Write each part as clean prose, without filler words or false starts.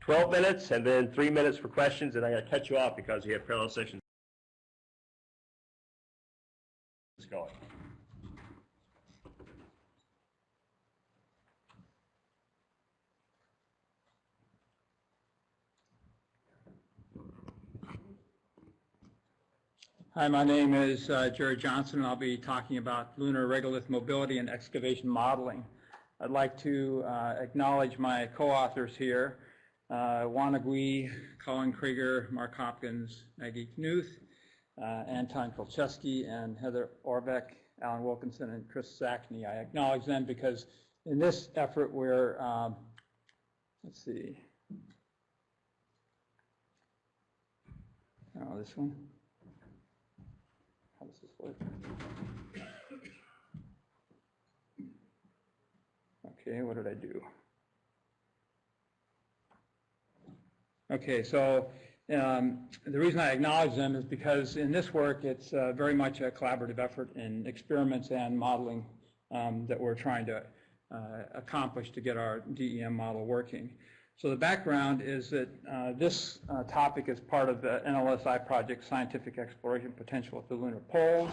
12 minutes and then 3 minutes for questions, and I'm going to cut you off because we have parallel sessions going. Hi, my name is Jerome Johnson, and I'll be talking about lunar regolith mobility and excavation modeling. I'd like to acknowledge my co-authors here, Juan Agui, Colin Krieger, Mark Hopkins, Maggie Knuth, Anton Kolcheski, and Heather Orbeck, Alan Wilkinson, and Chris Sackney. I acknowledge them because in this effort we're, let's see, oh, this one. How does this work? Okay, what did I do? Okay, so the reason I acknowledge them is because in this work it's very much a collaborative effort in experiments and modeling that we're trying to accomplish to get our DEM model working. So the background is that this topic is part of the NLSI project, Scientific Exploration Potential at the Lunar Poles.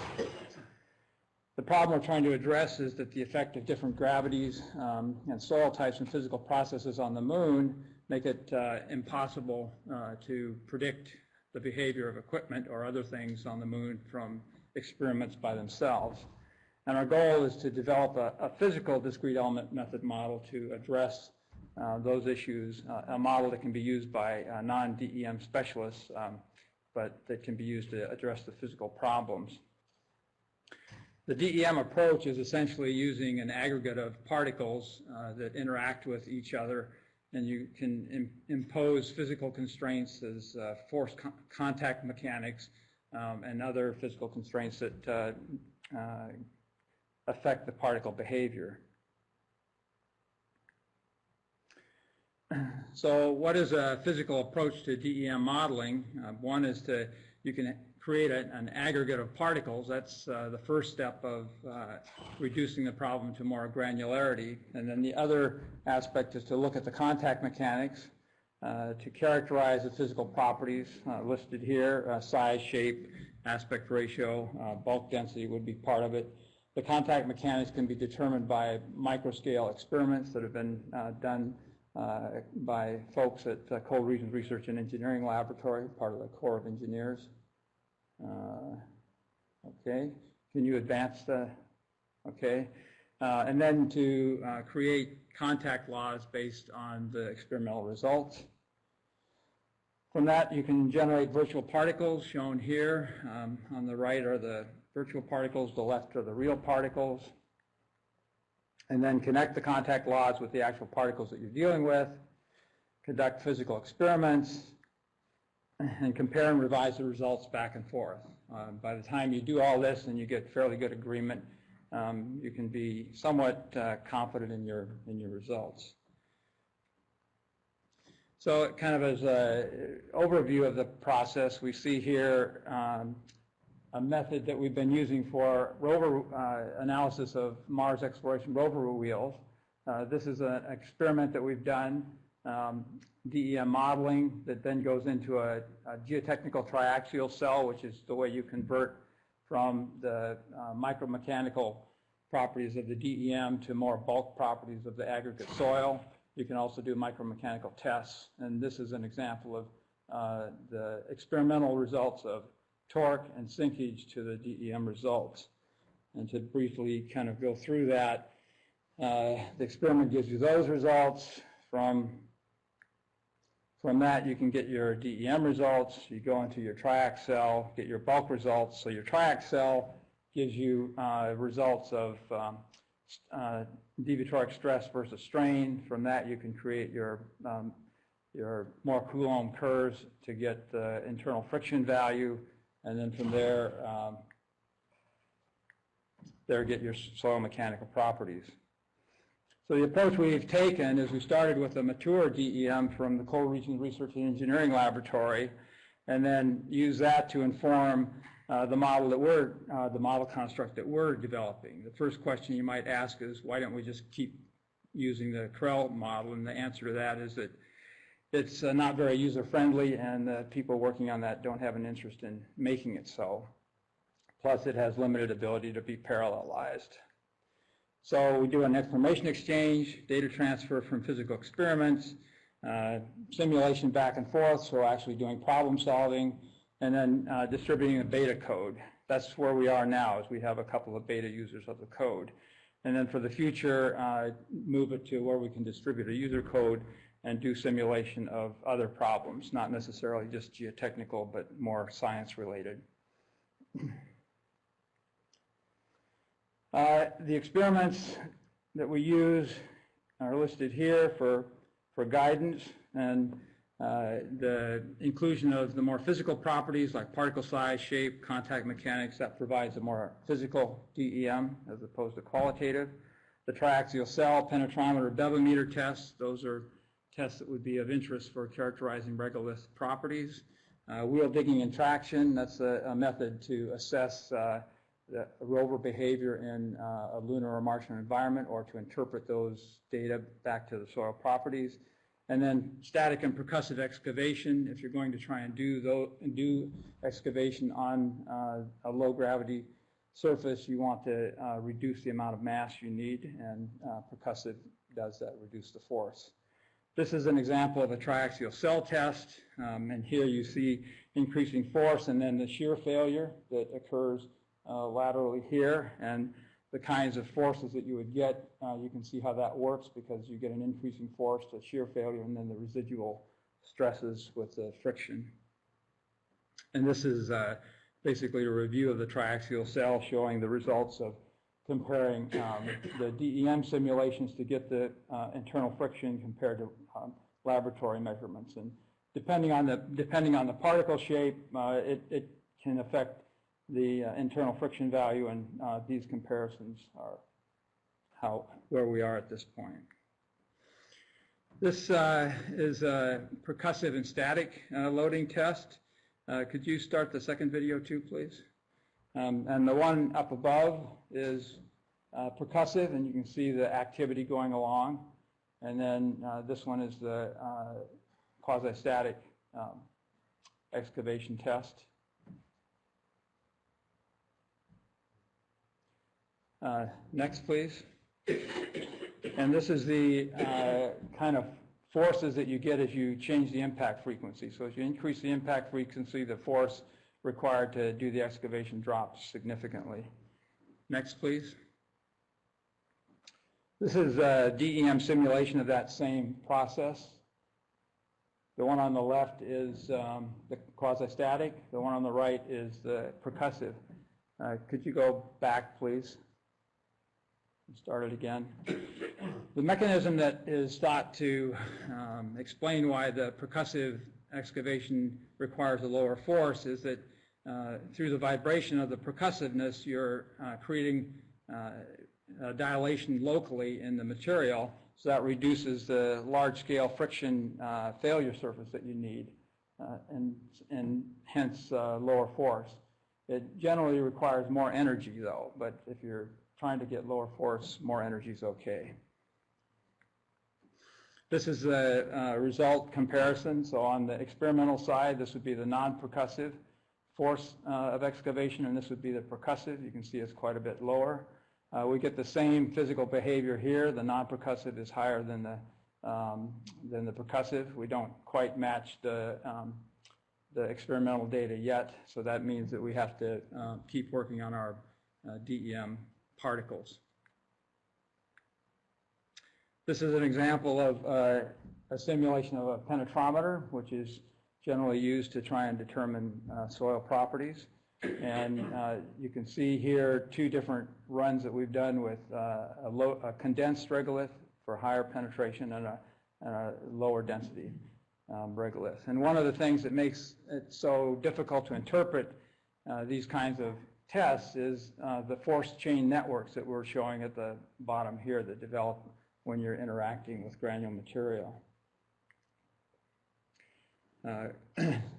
The problem we're trying to address is that the effect of different gravities and soil types and physical processes on the moon make it impossible to predict the behavior of equipment or other things on the moon from experiments by themselves. And our goal is to develop a physical discrete element method model to address those issues, a model that can be used by non-DEM specialists, but that can be used to address the physical problems. The DEM approach is essentially using an aggregate of particles that interact with each other, and you can impose physical constraints as force contact mechanics and other physical constraints that affect the particle behavior. So what is a physical approach to DEM modeling? One is you can create an aggregate of particles. That's the first step of reducing the problem to more granularity. And then the other aspect is to look at the contact mechanics, to characterize the physical properties listed here, size, shape, aspect ratio, bulk density would be part of it. The contact mechanics can be determined by microscale experiments that have been done by folks at the Cold Regions Research and Engineering Laboratory, part of the Corps of Engineers. Okay, can you advance the, okay. And then to create contact laws based on the experimental results. From that, you can generate virtual particles shown here. On the right are the virtual particles, the left are the real particles. And then connect the contact laws with the actual particles that you're dealing with, conduct physical experiments, and compare and revise the results back and forth. By the time you do all this and you get fairly good agreement, you can be somewhat confident in your results. So kind of as an overview of the process, we see here a method that we've been using for rover analysis of Mars exploration rover wheels. This is an experiment that we've done, DEM modeling, that then goes into a geotechnical triaxial cell, which is the way you convert from the micromechanical properties of the DEM to more bulk properties of the aggregate soil. You can also do micromechanical tests, and this is an example of the experimental results of torque and sinkage to the DEM results. And to briefly kind of go through that, the experiment gives you those results. From that, you can get your DEM results. You go into your Triaxial, get your bulk results. So your Triaxial gives you results of deviatoric stress versus strain. From that, you can create your more Coulomb curves to get the internal friction value. And then from there, get your soil mechanical properties. So the approach we've taken is we started with a mature DEM from the Cold Regions Research and Engineering Laboratory, and then use that to inform the model construct that we're developing. The first question you might ask is, why don't we just keep using the Krell model? And the answer to that is that it's not very user-friendly, and the people working on that don't have an interest in making it so. Plus, it has limited ability to be parallelized. So we do an information exchange, data transfer from physical experiments, simulation back and forth, so actually doing problem solving, and then distributing the beta code. That's where we are now, is we have a couple of beta users of the code. And then for the future, move it to where we can distribute a user code and do simulation of other problems, not necessarily just geotechnical, but more science related. The experiments that we use are listed here for guidance, and the inclusion of the more physical properties like particle size, shape, contact mechanics, that provides a more physical DEM as opposed to qualitative. The triaxial cell, penetrometer, bevimeter tests, those are tests that would be of interest for characterizing regolith properties. Wheel digging and traction, that's a method to assess the rover behavior in a lunar or Martian environment, or to interpret those data back to the soil properties. And then static and percussive excavation, if you're going to try and do excavation on a low gravity surface, you want to reduce the amount of mass you need, and percussive does that, reduce the force. This is an example of a triaxial cell test, and here you see increasing force and then the shear failure that occurs laterally here, and the kinds of forces that you would get. You can see how that works, because you get an increasing force to shear failure and then the residual stresses with the friction. And this is basically a review of the triaxial cell, showing the results of comparing the DEM simulations to get the internal friction compared to laboratory measurements. And depending on the particle shape, it can affect the internal friction value, and these comparisons are where we are at this point. This is a percussive and static loading test. Could you start the second video too, please? And the one up above is percussive, and you can see the activity going along. And then this one is the quasi-static excavation test. Next, please. And this is the kind of forces that you get as you change the impact frequency. So as you increase the impact frequency, the force required to do the excavation drops significantly. Next, please. This is a DEM simulation of that same process. The one on the left is the quasi-static. The one on the right is the percussive. Could you go back, please? Start it again. The mechanism that is thought to explain why the percussive excavation requires a lower force is that through the vibration of the percussiveness, you're creating a dilation locally in the material, so that reduces the large-scale friction failure surface that you need, and hence lower force. It generally requires more energy, though, but if you're trying to get lower force, more energy is okay. This is a result comparison. So on the experimental side, this would be the non-percussive force of excavation, and this would be the percussive. You can see it's quite a bit lower. We get the same physical behavior here. The non-percussive is higher than the percussive. We don't quite match the experimental data yet, so that means that we have to keep working on our DEM particles. This is an example of a simulation of a penetrometer, which is generally used to try and determine soil properties. And you can see here two different runs that we've done with a condensed regolith for higher penetration and a lower density regolith. And one of the things that makes it so difficult to interpret these kinds of tests is the force chain networks that we're showing at the bottom here that develop when you're interacting with granular material.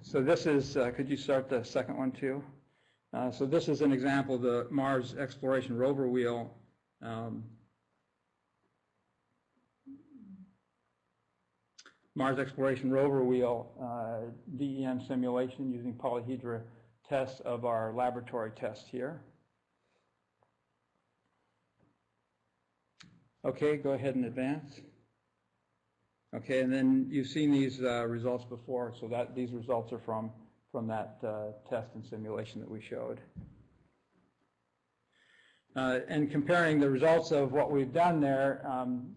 So this is, could you start the second one too? So this is an example of the Mars Exploration Rover Wheel. Mars Exploration Rover Wheel DEM simulation using polyhedra tests of our laboratory test here. Okay, go ahead and advance. Okay, and then you've seen these results before, so that these results are from that test and simulation that we showed. And comparing the results of what we've done there,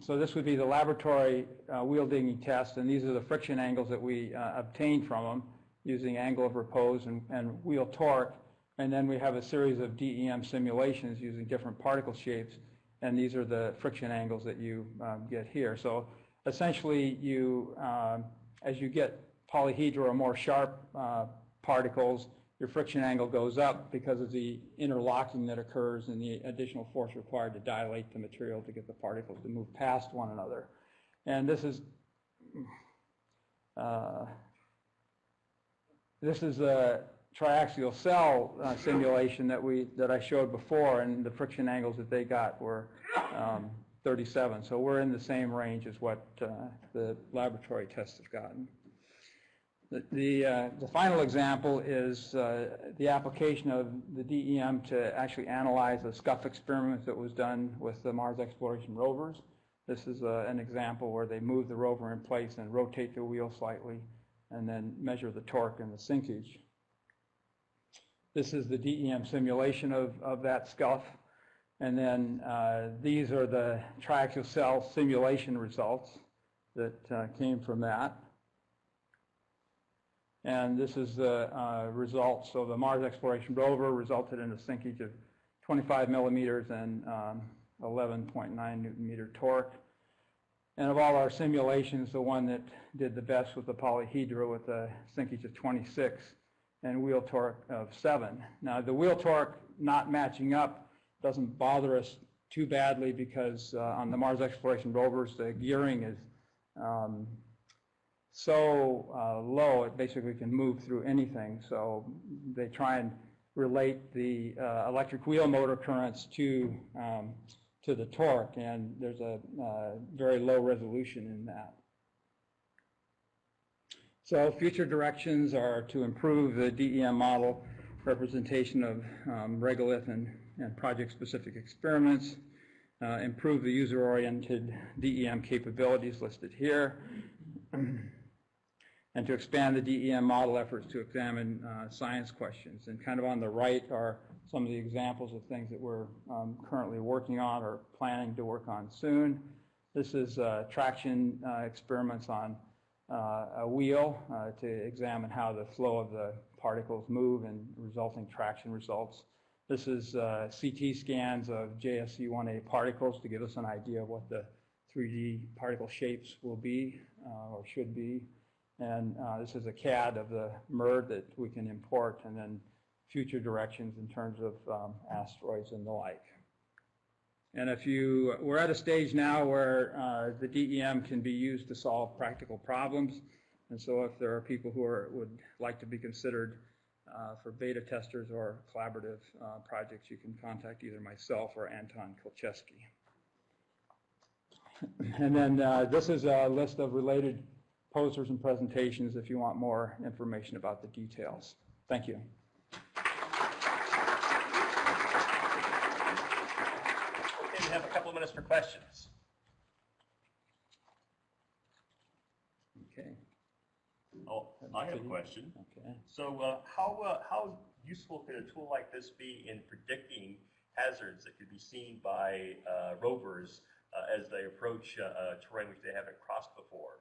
so this would be the laboratory wheel digging test, and these are the friction angles that we obtained from them using angle of repose and wheel torque. And then we have a series of DEM simulations using different particle shapes, and these are the friction angles that you get here. So essentially, you as you get polyhedra or more sharp particles, your friction angle goes up because of the interlocking that occurs and the additional force required to dilate the material to get the particles to move past one another. And this is a triaxial cell simulation that I showed before, and the friction angles that they got were 37. So we're in the same range as what the laboratory tests have gotten. The final example is the application of the DEM to actually analyze a scuff experiment that was done with the Mars Exploration rovers. This is an example where they move the rover in place and rotate the wheel slightly and then measure the torque and the sinkage. This is the DEM simulation of that scuff. And then these are the triaxial cell simulation results that came from that. And this is the results. So the Mars Exploration Rover resulted in a sinkage of 25 millimeters and 11.9 Newton meter torque. And of all our simulations, the one that did the best was the polyhedra with a sinkage of 26 and wheel torque of 7. Now the wheel torque not matching up doesn't bother us too badly because on the Mars Exploration Rovers, the gearing is so low, it basically can move through anything. So they try and relate the electric wheel motor currents to the torque, and there's a very low resolution in that. So future directions are to improve the DEM model representation of regolith and project-specific experiments, improve the user-oriented DEM capabilities listed here, and to expand the DEM model efforts to examine science questions. And kind of on the right are some of the examples of things that we're currently working on or planning to work on soon. This is traction experiments on a wheel to examine how the flow of the particles move and resulting traction results. This is CT scans of JSC1A particles to give us an idea of what the 3D particle shapes will be or should be. And this is a CAD of the MERD that we can import, and then future directions in terms of asteroids and the like. And we're at a stage now where the DEM can be used to solve practical problems. And so if there are people who would like to be considered for beta testers or collaborative projects, you can contact either myself or Anton Kolcheski. And then this is a list of related posters and presentations if you want more information about the details. Thank you. Okay, we have a couple of minutes for questions. Okay. Oh, I have a question. Okay. So how useful could a tool like this be in predicting hazards that could be seen by rovers as they approach terrain which they haven't crossed before?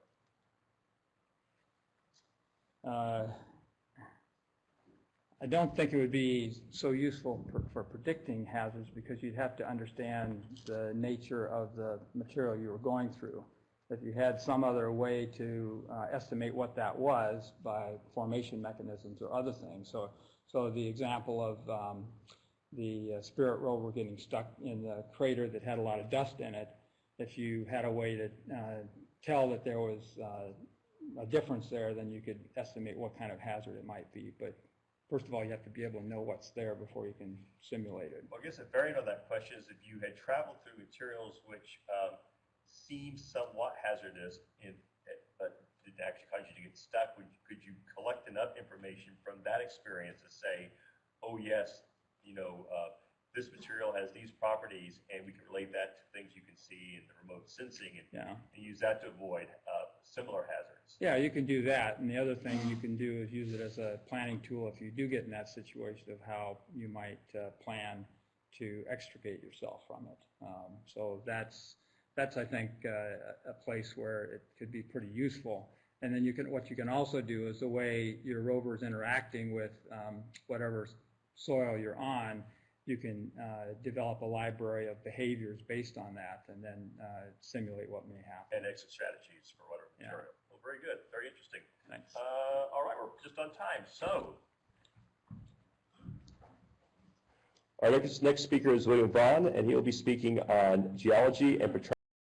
I don't think it would be so useful for predicting hazards because you'd have to understand the nature of the material you were going through. If you had some other way to estimate what that was by formation mechanisms or other things. So the example of the Spirit rover getting stuck in the crater that had a lot of dust in it, if you had a way to tell that there was a difference there, then you could estimate what kind of hazard it might be. But first of all, you have to be able to know what's there before you can simulate it. Well, I guess a variant of that question is if you had traveled through materials which seem somewhat hazardous, but did that actually caused you to get stuck, could you collect enough information from that experience to say, oh yes, this material has these properties, and we can relate that to things you can see in the remote sensing, and use that to avoid similar hazards? Yeah, you can do that. And the other thing you can do is use it as a planning tool if you do get in that situation of how you might plan to extricate yourself from it. So that's I think a place where it could be pretty useful. And then what you can also do is the way your rover is interacting with whatever soil you're on, you can develop a library of behaviors based on that, and then simulate what may happen. And exit strategies for whatever material. Well, very good. Very interesting. Thanks. All right, we're just on time. So, our next speaker is William Vaughn, and he will be speaking on geology and petrology.